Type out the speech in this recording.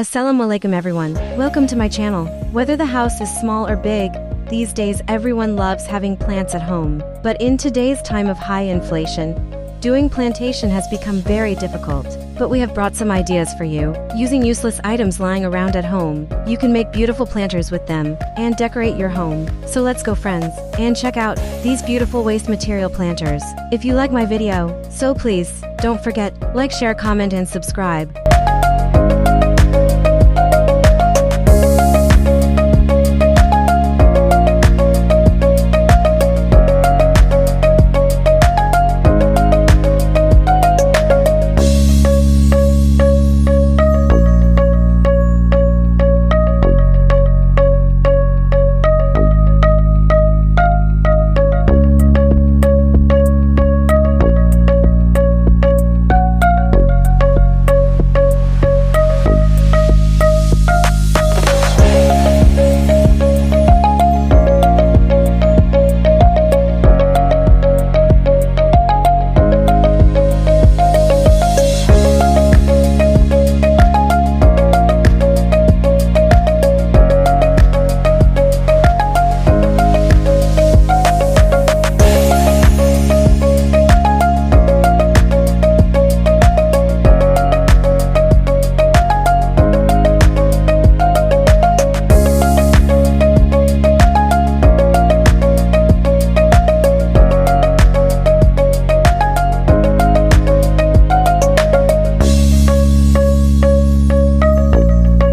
Assalamu alaikum everyone, welcome to my channel. Whether the house is small or big, these days everyone loves having plants at home. But in today's time of high inflation, doing plantation has become very difficult. But we have brought some ideas for you. Using useless items lying around at home, you can make beautiful planters with them and decorate your home. So let's go friends and check out these beautiful waste material planters. If you like my video, so please don't forget, like, share, comment and subscribe.